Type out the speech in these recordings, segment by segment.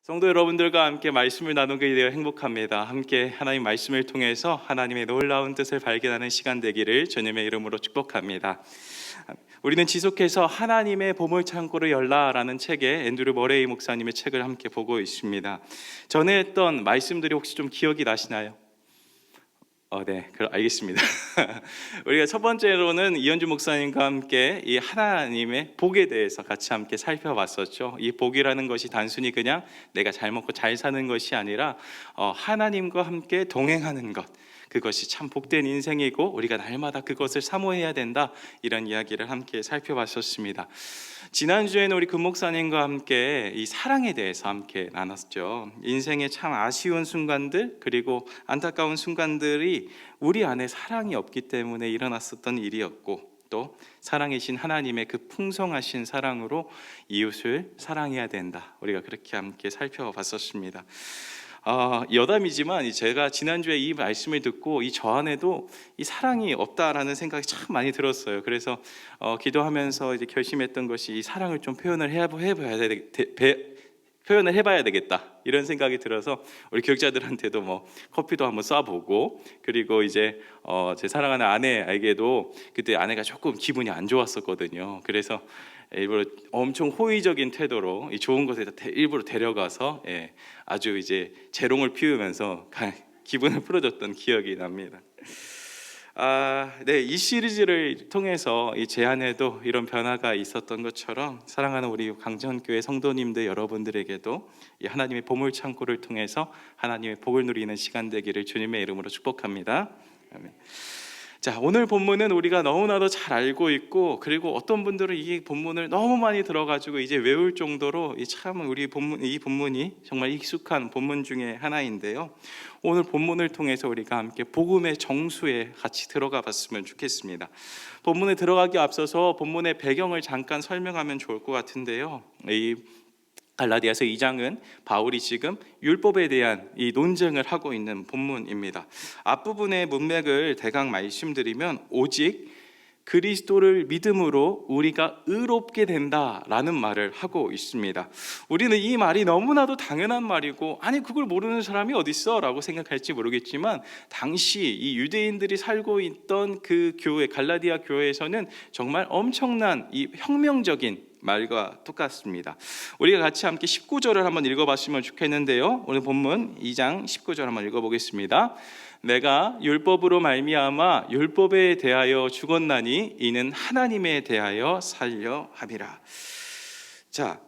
성도 여러분들과 함께 말씀을 나누게 되어 행복합니다. 함께 하나님 말씀을 통해서 하나님의 놀라운 뜻을 발견하는 시간 되기를 주님의 이름으로 축복합니다. 우리는 지속해서 하나님의 보물창고를 열라라는 책에 앤드류 머레이 목사님의 책을 함께 보고 있습니다. 전에 했던 말씀들이 혹시 좀 기억이 나시나요? 네, 알겠습니다. 우리가 첫 번째로는 이현주 목사님과 함께 이 하나님의 복에 대해서 같이 함께 살펴봤었죠. 이 복이라는 것이 단순히 그냥 내가 잘 먹고 잘 사는 것이 아니라 하나님과 함께 동행하는 것, 그것이 참 복된 인생이고 우리가 날마다 그것을 사모해야 된다, 이런 이야기를 함께 살펴봤었습니다. 지난주에는 우리 금 목사님과 함께 이 사랑에 대해서 함께 나눴죠. 인생의 참 아쉬운 순간들, 그리고 안타까운 순간들이 우리 안에 사랑이 없기 때문에 일어났었던 일이었고, 또 사랑이신 하나님의 그 풍성하신 사랑으로 이웃을 사랑해야 된다, 우리가 그렇게 함께 살펴봤었습니다. 여담이지만 제가 지난주에 이 말씀을 듣고 저 안에도 이 사랑이 없다라는 생각이 참 많이 들었어요. 그래서 기도하면서 이제 결심했던 것이 이 사랑을 좀 표현을 해봐야 되겠다, 이런 생각이 들어서 우리 교육자들한테도 뭐 커피도 한번 쏴보고, 그리고 이제 제 사랑하는 아내에게도 그때 아내가 조금 기분이 안 좋았었거든요. 그래서 일부러 엄청 호의적인 태도로 이 좋은 곳에 일부러 데려가서 아주 이제 재롱을 피우면서 기분을 풀어줬던 기억이 납니다. 네, 이 시리즈를 통해서 제 안에도 이런 변화가 있었던 것처럼 사랑하는 우리 강전교회 성도님들 여러분들에게도 이 하나님의 보물 창고를 통해서 하나님의 복을 누리는 시간 되기를 주님의 이름으로 축복합니다. 아멘. 자, 오늘 본문은 우리가 너무나도 잘 알고 있고, 그리고 어떤 분들은 이 본문을 너무 많이 들어가지고 이제 외울 정도로 참 이 본문이 정말 익숙한 본문 중에 하나인데요. 오늘 본문을 통해서 우리가 함께 복음의 정수에 같이 들어가 봤으면 좋겠습니다. 본문에 들어가기 앞서서 본문의 배경을 잠깐 설명하면 좋을 것 같은데요. 이 갈라디아서 2장은 바울이 지금 율법에 대한 이 논쟁을 하고 있는 본문입니다. 앞부분의 문맥을 대강 말씀드리면, 오직 그리스도를 믿음으로 우리가 의롭게 된다라는 말을 하고 있습니다. 우리는 이 말이 너무나도 당연한 말이고, 아니 그걸 모르는 사람이 어디 있어? 라고 생각할지 모르겠지만, 당시 이 유대인들이 살고 있던 그 교회, 갈라디아 교회에서는 정말 엄청난 이 혁명적인 말과 똑같습니다. 우리가 같이 함께 19절을 한번 읽어봤으면 좋겠는데요. 오늘 본문 2장 19절 한번 읽어보겠습니다. 내가 율법으로 말미암아 율법에 대하여 죽었나니 이는 하나님에 대하여 살려 함이라. 자,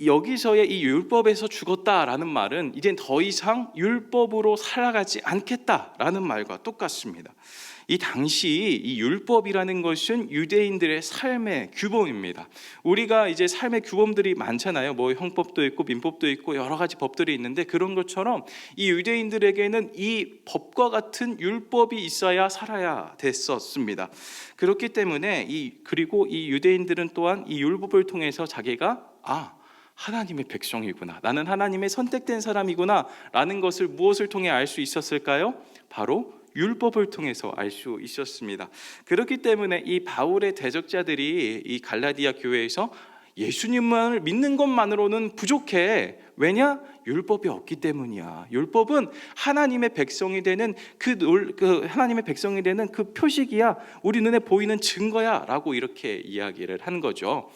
여기서의 이 율법에서 죽었다라는 말은 이젠 더 이상 율법으로 살아가지 않겠다라는 말과 똑같습니다. 이 당시 이 율법이라는 것은 유대인들의 삶의 규범입니다. 우리가 이제 삶의 규범들이 많잖아요. 뭐 형법도 있고 민법도 있고 여러 가지 법들이 있는데, 그런 것처럼 이 유대인들에게는 이 법과 같은 율법이 있어야 살아야 됐었습니다. 그렇기 때문에 그리고 이 유대인들은 또한 이 율법을 통해서 자기가 하나님의 백성이구나, 나는 하나님의 선택된 사람이구나 라는 것을 무엇을 통해 알 수 있었을까요? 바로 율법을 통해서 알 수 있었습니다. 그렇기 때문에 이 바울의 대적자들이 이 갈라디아 교회에서 예수님만을 믿는 것만으로는 부족해. 왜냐? 율법이 없기 때문이야. 율법은 하나님의 백성이 되는 하나님의 백성이 되는 그 표식이야. 우리 눈에 보이는 증거야. 라고 이렇게 이야기를 한 거죠.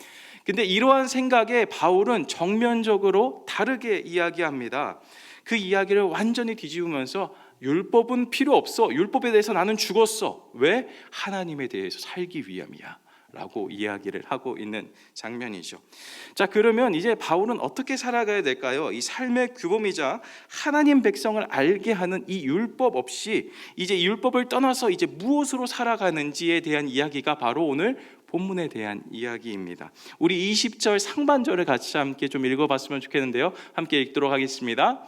근데 이러한 생각에 바울은 정면적으로 다르게 이야기합니다. 그 이야기를 완전히 뒤집으면서 율법은 필요 없어. 율법에 대해서 나는 죽었어. 왜? 하나님에 대해서 살기 위함이야 라고 이야기를 하고 있는 장면이죠. 자, 그러면 이제 바울은 어떻게 살아가야 될까요? 이 삶의 규범이자 하나님 백성을 알게 하는 이 율법 없이 이제 율법을 떠나서 이제 무엇으로 살아가는지에 대한 이야기가 바로 오늘 본문에 대한 이야기입니다. 우리 20절 상반절을 같이 함께 좀 읽어봤으면 좋겠는데요. 함께 읽도록 하겠습니다.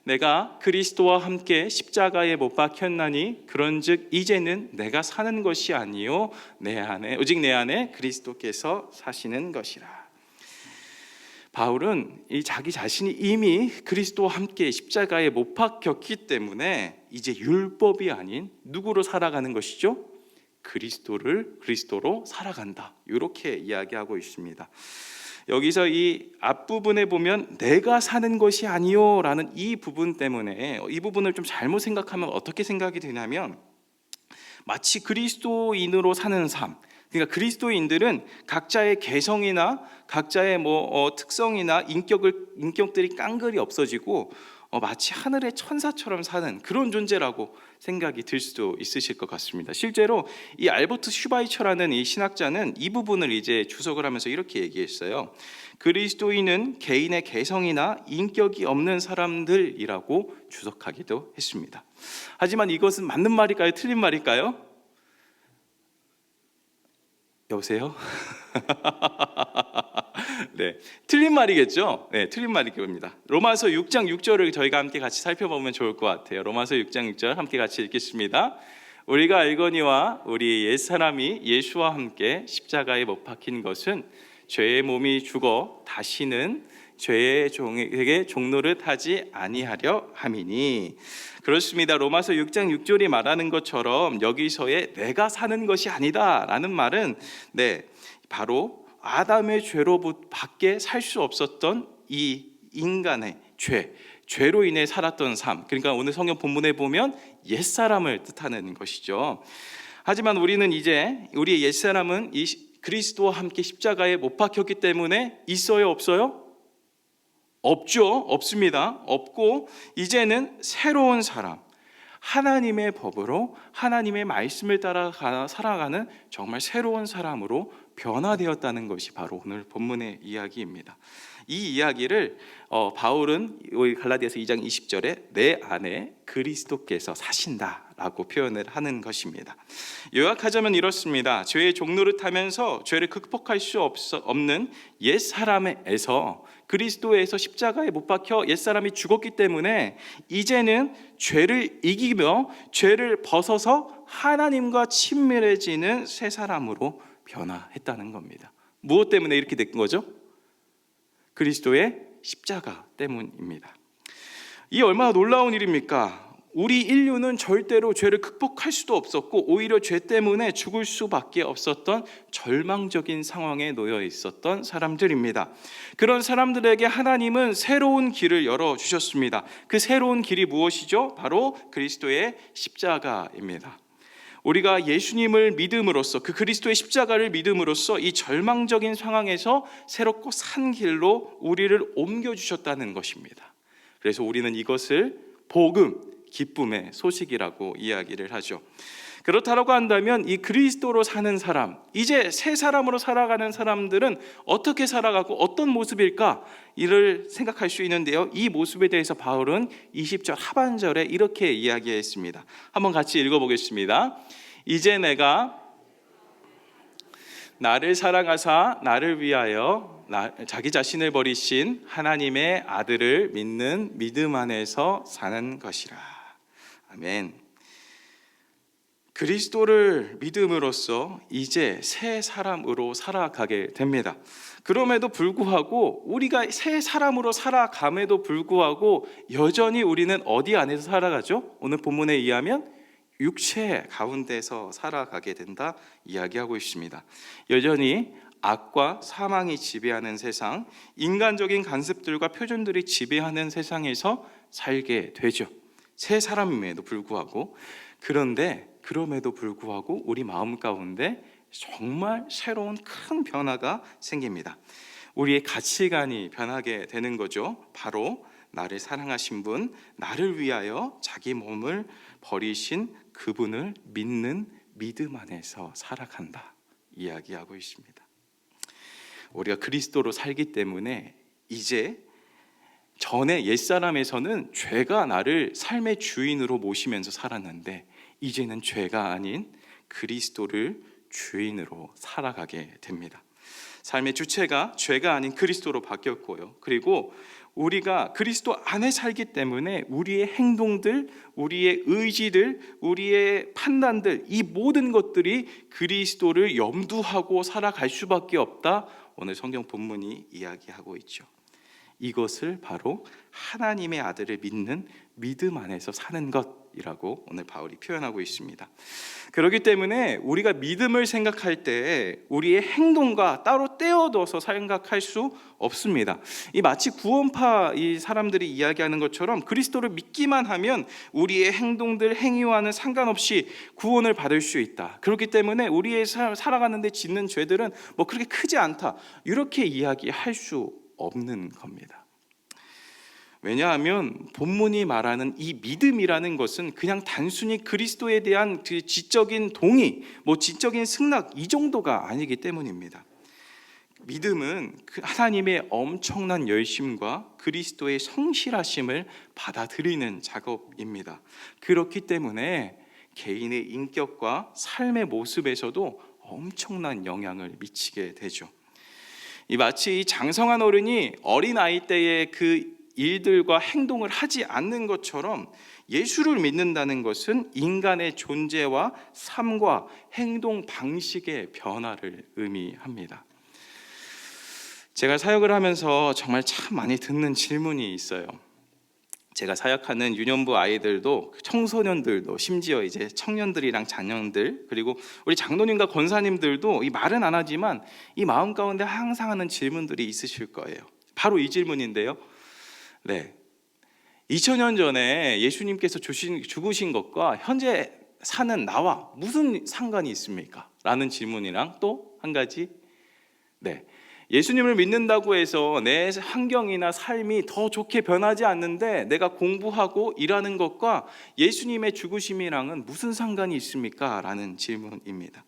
내가 그리스도와 함께 십자가에 못 박혔나니 그런즉 이제는 내가 사는 것이 아니요 오직 내 안에 그리스도께서 사시는 것이라. 바울은 자기 자신이 이미 그리스도와 함께 십자가에 못 박혔기 때문에 이제 율법이 아닌 누구로 살아가는 것이죠? 그리스도로 살아간다, 이렇게 이야기하고 있습니다. 여기서 이 앞부분에 보면 내가 사는 것이 아니요 라는 이 부분 때문에 이 부분을 좀 잘못 생각하면 어떻게 생각이 되냐면 마치 그리스도인으로 사는 삶, 그러니까 그리스도인들은 각자의 개성이나 각자의 특성이나 인격들이 깡그리 없어지고 마치 하늘의 천사처럼 사는 그런 존재라고 생각이 들 수도 있으실 것 같습니다. 실제로 이 알버트 슈바이처라는 이 신학자는 이 부분을 이제 주석을 하면서 이렇게 얘기했어요. 그리스도인은 개인의 개성이나 인격이 없는 사람들이라고 주석하기도 했습니다. 하지만 이것은 맞는 말일까요? 틀린 말일까요? 여보세요? 네, 틀린 말이겠죠? 네, 틀린 말일 겁니다. 로마서 6장 6절을 저희가 함께 같이 살펴보면 좋을 것 같아요. 로마서 6장 6절 함께 같이 읽겠습니다. 우리가 알거니와 우리 옛사람이 예수와 함께 십자가에 못 박힌 것은 죄의 몸이 죽어 다시는 죄의 종에게 종노릇 하지 아니하려 함이니. 그렇습니다. 로마서 6장 6절이 말하는 것처럼 여기서의 내가 사는 것이 아니다 라는 말은 바로 아담의 죄로밖에 살 수 없었던 이 인간의 죄로 인해 살았던 삶, 그러니까 오늘 성경 본문에 보면 옛사람을 뜻하는 것이죠. 하지만 우리는 이제 우리의 옛사람은 이 그리스도와 함께 십자가에 못 박혔기 때문에 있어요, 없어요? 없죠. 없습니다. 없고 이제는 새로운 사람, 하나님의 법으로 하나님의 말씀을 따라 살아가는 정말 새로운 사람으로 변화되었다는 것이 바로 오늘 본문의 이야기입니다. 이 이야기를 바울은 갈라디아서 2장 20절에 내 안에 그리스도께서 사신다라고 표현을 하는 것입니다. 요약하자면 이렇습니다. 죄의 종노릇하면서 죄를 극복할 수 없는 옛사람에서 그리스도에서 십자가에 못 박혀 옛사람이 죽었기 때문에 이제는 죄를 이기며 죄를 벗어서 하나님과 친밀해지는 새 사람으로 변화했다는 겁니다. 무엇 때문에 이렇게 된 거죠? 그리스도의 십자가 때문입니다. 이 얼마나 놀라운 일입니까? 우리 인류는 절대로 죄를 극복할 수도 없었고 오히려 죄 때문에 죽을 수밖에 없었던 절망적인 상황에 놓여 있었던 사람들입니다. 그런 사람들에게 하나님은 새로운 길을 열어주셨습니다. 그 새로운 길이 무엇이죠? 바로 그리스도의 십자가입니다. 우리가 예수님을 믿음으로써 그 그리스도의 십자가를 믿음으로써 이 절망적인 상황에서 새롭고 산 길로 우리를 옮겨주셨다는 것입니다. 그래서 우리는 이것을 복음, 기쁨의 소식이라고 이야기를 하죠. 그렇다고 한다면 이 그리스도로 사는 사람, 이제 새 사람으로 살아가는 사람들은 어떻게 살아가고 어떤 모습일까? 이를 생각할 수 있는데요. 이 모습에 대해서 바울은 20절 하반절에 이렇게 이야기했습니다. 한번 같이 읽어보겠습니다. 이제 내가 나를 사랑하사 나를 위하여 자기 자신을 버리신 하나님의 아들을 믿는 믿음 안에서 사는 것이라. 아멘. 그리스도를 믿음으로써 이제 새 사람으로 살아가게 됩니다. 그럼에도 불구하고 우리가 새 사람으로 살아감에도 불구하고 여전히 우리는 어디 안에서 살아가죠? 오늘 본문에 의하면 육체 가운데서 살아가게 된다 이야기하고 있습니다. 여전히 악과 사망이 지배하는 세상, 인간적인 간섭들과 표준들이 지배하는 세상에서 살게 되죠. 새 사람임에도 불구하고. 그런데 그럼에도 불구하고 우리 마음 가운데 정말 새로운 큰 변화가 생깁니다. 우리의 가치관이 변하게 되는 거죠. 바로 나를 사랑하신 분, 나를 위하여 자기 몸을 버리신 그분을 믿는 믿음 안에서 살아간다 이야기하고 있습니다. 우리가 그리스도로 살기 때문에 이제 전에 옛사람에서는 죄가 나를 삶의 주인으로 모시면서 살았는데 이제는 죄가 아닌 그리스도를 주인으로 살아가게 됩니다. 삶의 주체가 죄가 아닌 그리스도로 바뀌었고요. 그리고 우리가 그리스도 안에 살기 때문에 우리의 행동들, 우리의 의지들, 우리의 판단들, 이 모든 것들이 그리스도를 염두하고 살아갈 수밖에 없다. 오늘 성경 본문이 이야기하고 있죠. 이것을 바로 하나님의 아들을 믿는 믿음 안에서 사는 것이라고 오늘 바울이 표현하고 있습니다. 그렇기 때문에 우리가 믿음을 생각할 때 우리의 행동과 따로 떼어둬서 생각할 수 없습니다. 이 마치 구원파 이 사람들이 이야기하는 것처럼 그리스도를 믿기만 하면 우리의 행동들, 행위와는 상관없이 구원을 받을 수 있다. 그렇기 때문에 우리의 살아가는 데 짓는 죄들은 뭐 그렇게 크지 않다. 이렇게 이야기할 수 없는 겁니다. 왜냐하면 본문이 말하는 이 믿음이라는 것은 그냥 단순히 그리스도에 대한 그 지적인 동의, 뭐 지적인 승낙 이 정도가 아니기 때문입니다. 믿음은 하나님의 엄청난 열심과 그리스도의 성실하심을 받아들이는 작업입니다. 그렇기 때문에 개인의 인격과 삶의 모습에서도 엄청난 영향을 미치게 되죠. 이 마치 장성한 어른이 어린 아이 때의 그 일들과 행동을 하지 않는 것처럼 예수를 믿는다는 것은 인간의 존재와 삶과 행동 방식의 변화를 의미합니다. 제가 사역을 하면서 정말 참 많이 듣는 질문이 있어요. 제가 사역하는 유년부 아이들도 청소년들도 심지어 이제 청년들이랑 자녀들 그리고 우리 장로님과 권사님들도 이 말은 안 하지만 이 마음 가운데 항상 하는 질문들이 있으실 거예요. 바로 이 질문인데요. 네, 2000년 전에 예수님께서 죽으신 것과 현재 사는 나와 무슨 상관이 있습니까? 라는 질문이랑 또 한 가지, 네, 예수님을 믿는다고 해서 내 환경이나 삶이 더 좋게 변하지 않는데 내가 공부하고 일하는 것과 예수님의 죽으심이랑은 무슨 상관이 있습니까? 라는 질문입니다.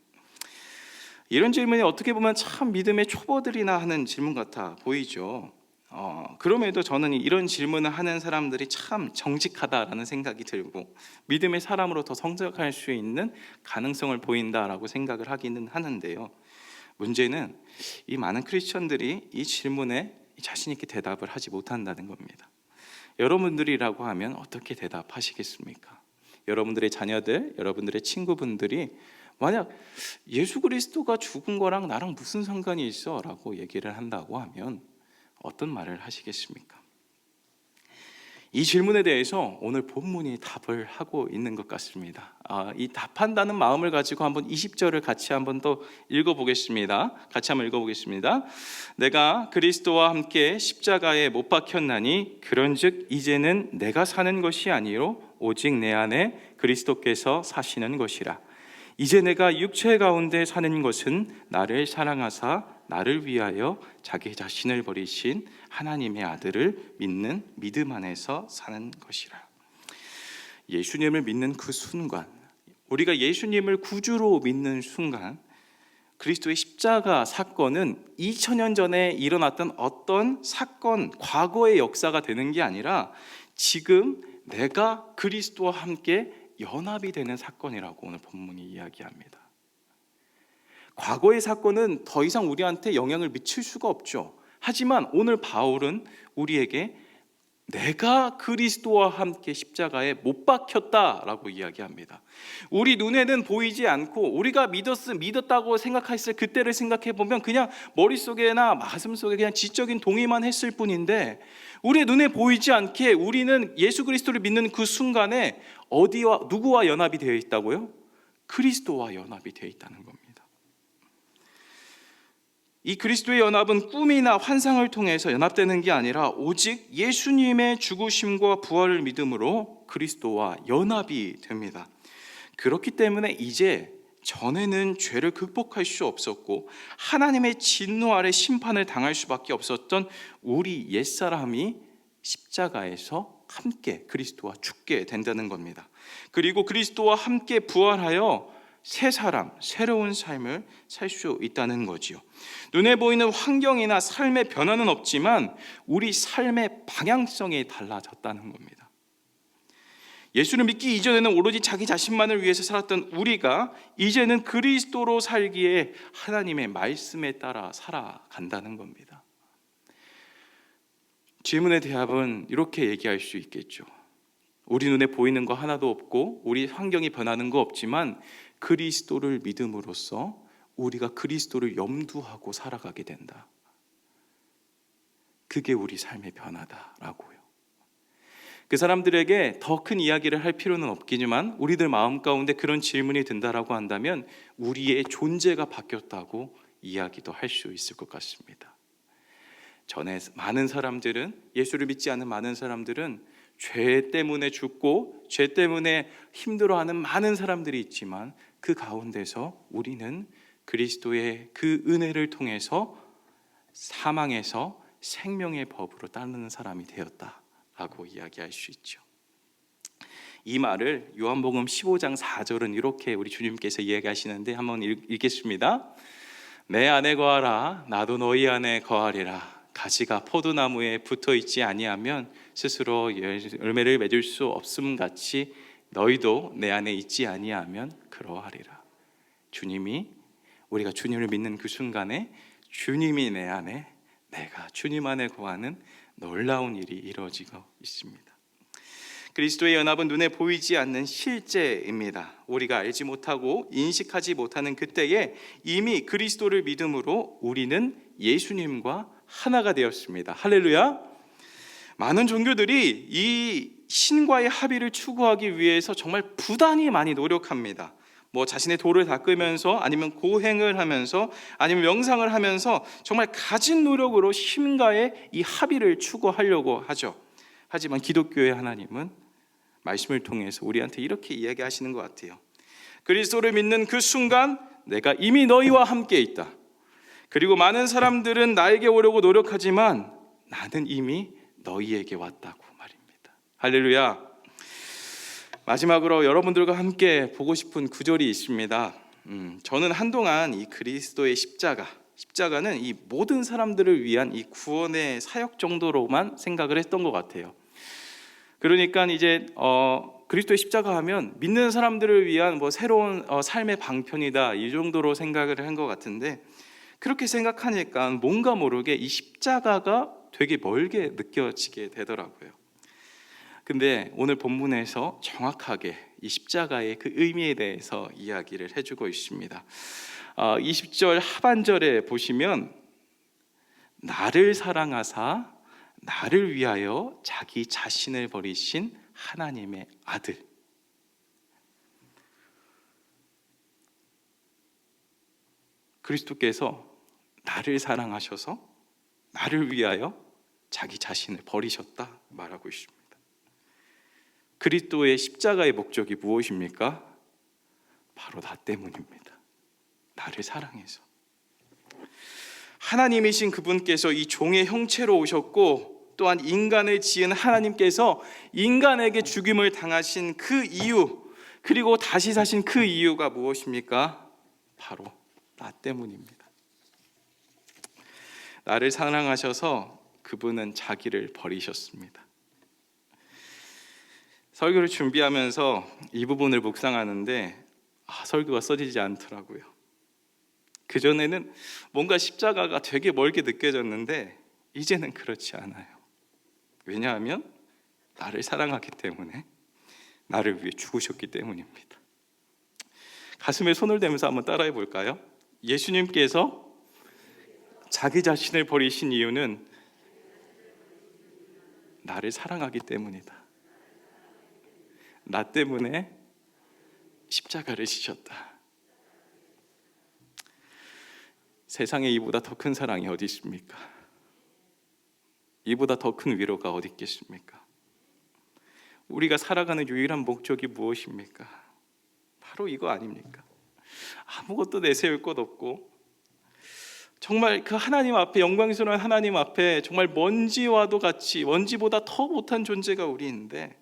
이런 질문이 어떻게 보면 참 믿음의 초보들이나 하는 질문 같아 보이죠. 그럼에도 저는 이런 질문을 하는 사람들이 참 정직하다라는 생각이 들고 믿음의 사람으로 더 성장할 수 있는 가능성을 보인다라고 생각을 하기는 하는데요. 문제는 이 많은 크리스천들이 이 질문에 자신 있게 대답을 하지 못한다는 겁니다. 여러분들이라고 하면 어떻게 대답하시겠습니까? 여러분들의 자녀들, 여러분들의 친구분들이 만약 예수 그리스도가 죽은 거랑 나랑 무슨 상관이 있어? 라고 얘기를 한다고 하면 어떤 말을 하시겠습니까? 이 질문에 대해서 오늘 본문이 답을 하고 있는 것 같습니다. 이 답한다는 마음을 가지고 한번 20절을 같이 한번 더 읽어보겠습니다. 같이 한번 읽어보겠습니다. 내가 그리스도와 함께 십자가에 못 박혔나니 그런즉 이제는 내가 사는 것이 아니요 오직 내 안에 그리스도께서 사시는 것이라. 이제 내가 육체 가운데 사는 것은 나를 사랑하사 나를 위하여 자기 자신을 버리신 하나님의 아들을 믿는 믿음 안에서 사는 것이라. 예수님을 믿는 그 순간, 우리가 예수님을 구주로 믿는 순간, 그리스도의 십자가 사건은 2000년 전에 일어났던 어떤 사건, 과거의 역사가 되는 게 아니라 지금 내가 그리스도와 함께 연합이 되는 사건이라고 오늘 본문이 이야기합니다. 과거의 사건은 더 이상 우리한테 영향을 미칠 수가 없죠. 하지만 오늘 바울은 우리에게 내가 그리스도와 함께 십자가에 못 박혔다라고 이야기합니다. 우리 눈에는 보이지 않고 우리가 믿었다고 생각했을 그때를 생각해 보면 그냥 머릿속에나 가슴속에 그냥 지적인 동의만 했을 뿐인데 우리의 눈에 보이지 않게 우리는 예수 그리스도를 믿는 그 순간에 어디와 누구와 연합이 되어 있다고요? 그리스도와 연합이 되어 있다는 겁니다. 이 그리스도의 연합은 꿈이나 환상을 통해서 연합되는 게 아니라 오직 예수님의 죽으심과 부활을 믿음으로 그리스도와 연합이 됩니다. 그렇기 때문에 이제 전에는 죄를 극복할 수 없었고 하나님의 진노 아래 심판을 당할 수밖에 없었던 우리 옛사람이 십자가에서 함께 그리스도와 죽게 된다는 겁니다. 그리고 그리스도와 함께 부활하여 새 사람, 새로운 삶을 살 수 있다는 거지요. 눈에 보이는 환경이나 삶의 변화는 없지만 우리 삶의 방향성이 달라졌다는 겁니다. 예수를 믿기 이전에는 오로지 자기 자신만을 위해서 살았던 우리가 이제는 그리스도로 살기에 하나님의 말씀에 따라 살아간다는 겁니다. 질문의 대답은 이렇게 얘기할 수 있겠죠. 우리 눈에 보이는 거 하나도 없고 우리 환경이 변하는 거 없지만 그리스도를 믿음으로써 우리가 그리스도를 염두하고 살아가게 된다. 그게 우리 삶의 변화다라고요. 그 사람들에게 더 큰 이야기를 할 필요는 없겠지만 우리들 마음 가운데 그런 질문이 든다라고 한다면 우리의 존재가 바뀌었다고 이야기도 할 수 있을 것 같습니다. 전에 많은 사람들은, 예수를 믿지 않는 많은 사람들은 죄 때문에 죽고 죄 때문에 힘들어하는 많은 사람들이 있지만 그 가운데서 우리는 그리스도의 그 은혜를 통해서 사망에서 생명의 법으로 따르는 사람이 되었다라고 이야기할 수 있죠. 이 말을 요한복음 15장 4절은 이렇게 우리 주님께서 이야기하시는데 한번 읽겠습니다. 내 안에 거하라, 나도 너희 안에 거하리라. 가지가 포도나무에 붙어 있지 아니하면 스스로 열매를 맺을 수 없음 같이 너희도 내 안에 있지 아니하면 그러하리라. 주님이, 우리가 주님을 믿는 그 순간에 주님이 내 안에, 내가 주님 안에 거하는 놀라운 일이 이루어지고 있습니다. 그리스도의 연합은 눈에 보이지 않는 실제입니다. 우리가 알지 못하고 인식하지 못하는 그때에 이미 그리스도를 믿음으로 우리는 예수님과 하나가 되었습니다. 할렐루야. 많은 종교들이 이 신과의 합의를 추구하기 위해서 정말 부단히 많이 노력합니다. 자신의 도를 닦으면서 아니면 고행을 하면서 아니면 명상을 하면서 정말 가진 노력으로 신과의 이 합의를 추구하려고 하죠. 하지만 기독교의 하나님은 말씀을 통해서 우리한테 이렇게 이야기하시는 것 같아요. 그리스도를 믿는 그 순간 내가 이미 너희와 함께 있다. 그리고 많은 사람들은 나에게 오려고 노력하지만 나는 이미 너희에게 왔다고 말입니다. 할렐루야. 마지막으로 여러분들과 함께 보고 싶은 구절이 있습니다. 저는 한동안 이 그리스도의 십자가는 이 모든 사람들을 위한 이 구원의 사역 정도로만 생각을 했던 것 같아요. 그러니까 이제 그리스도의 십자가 하면 믿는 사람들을 위한 새로운 삶의 방편이다, 이 정도로 생각을 한 것 같은데, 그렇게 생각하니까 뭔가 모르게 이 십자가가 되게 멀게 느껴지게 되더라고요. 근데 오늘 본문에서 정확하게 이 십자가의 그 의미에 대해서 이야기를 해주고 있습니다. 20절 하반절에 보시면 나를 사랑하사 나를 위하여 자기 자신을 버리신 하나님의 아들. 그리스도께서 나를 사랑하셔서 나를 위하여 자기 자신을 버리셨다 말하고 있습니다. 그리스도의 십자가의 목적이 무엇입니까? 바로 나 때문입니다. 나를 사랑해서. 하나님이신 그분께서 이 종의 형체로 오셨고 또한 인간을 지은 하나님께서 인간에게 죽임을 당하신 그 이유, 그리고 다시 사신 그 이유가 무엇입니까? 바로 나 때문입니다. 나를 사랑하셔서 그분은 자기를 버리셨습니다. 설교를 준비하면서 이 부분을 묵상하는데 설교가 써지지 않더라고요. 그전에는 뭔가 십자가가 되게 멀게 느껴졌는데 이제는 그렇지 않아요. 왜냐하면 나를 사랑하기 때문에, 나를 위해 죽으셨기 때문입니다. 가슴에 손을 대면서 한번 따라해 볼까요? 예수님께서 자기 자신을 버리신 이유는 나를 사랑하기 때문이다. 나 때문에 십자가를 지셨다. 세상에 이보다 더 큰 사랑이 어디 있습니까? 이보다 더 큰 위로가 어디 있겠습니까? 우리가 살아가는 유일한 목적이 무엇입니까? 바로 이거 아닙니까? 아무것도 내세울 것 없고 정말 그 하나님 앞에, 영광스러운 하나님 앞에 정말 먼지와도 같이, 먼지보다 더 못한 존재가 우리인데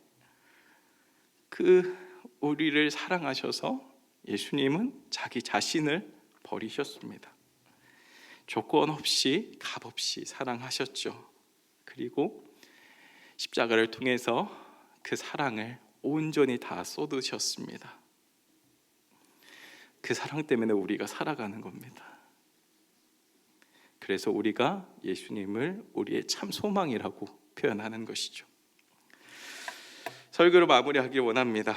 그 우리를 사랑하셔서 예수님은 자기 자신을 버리셨습니다. 조건 없이, 값 없이 사랑하셨죠. 그리고 십자가를 통해서 그 사랑을 온전히 다 쏟으셨습니다. 그 사랑 때문에 우리가 살아가는 겁니다. 그래서 우리가 예수님을 우리의 참 소망이라고 표현하는 것이죠. 설교를 마무리하길 원합니다.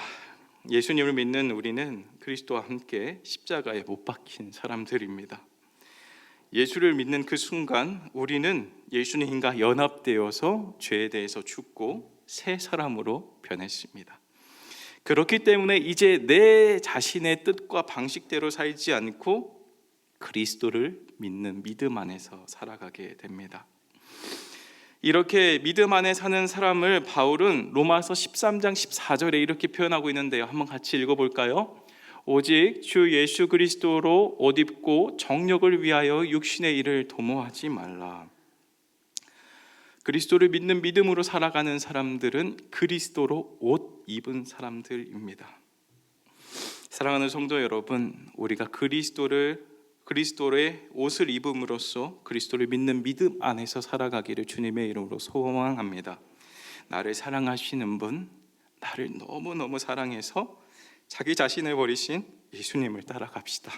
예수님을 믿는 우리는 그리스도와 함께 십자가에 못 박힌 사람들입니다. 예수를 믿는 그 순간 우리는 예수님과 연합되어서 죄에 대해서 죽고 새 사람으로 변했습니다. 그렇기 때문에 이제 내 자신의 뜻과 방식대로 살지 않고 그리스도를 믿는 믿음 안에서 살아가게 됩니다. 이렇게 믿음 안에 사는 사람을 바울은 로마서 13장 14절에 이렇게 표현하고 있는데요. 한번 같이 읽어볼까요? 오직 주 예수 그리스도로 옷 입고 정욕을 위하여 육신의 일을 도모하지 말라. 그리스도를 믿는 믿음으로 살아가는 사람들은 그리스도로 옷 입은 사람들입니다. 사랑하는 성도 여러분, 우리가 그리스도의 옷을 입음으로써 그리스도를 믿는 믿음 안에서 살아가기를 주님의 이름으로 소망합니다. 나를 사랑하시는 분, 나를 너무너무 사랑해서 자기 자신을 버리신 예수님을 따라갑시다.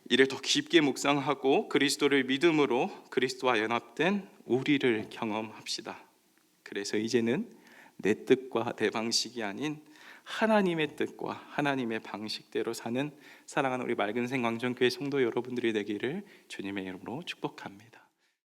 이를 더 깊게 묵상하고 그리스도를 믿음으로 그리스도와 연합된 우리를 경험합시다. 그래서 이제는 내 뜻과 내 방식이 아닌 하나님의 뜻과 하나님의 방식대로 사는 사랑하는 우리 맑은 생광전교회 성도 여러분들이 되기를 주님의 이름으로 축복합니다.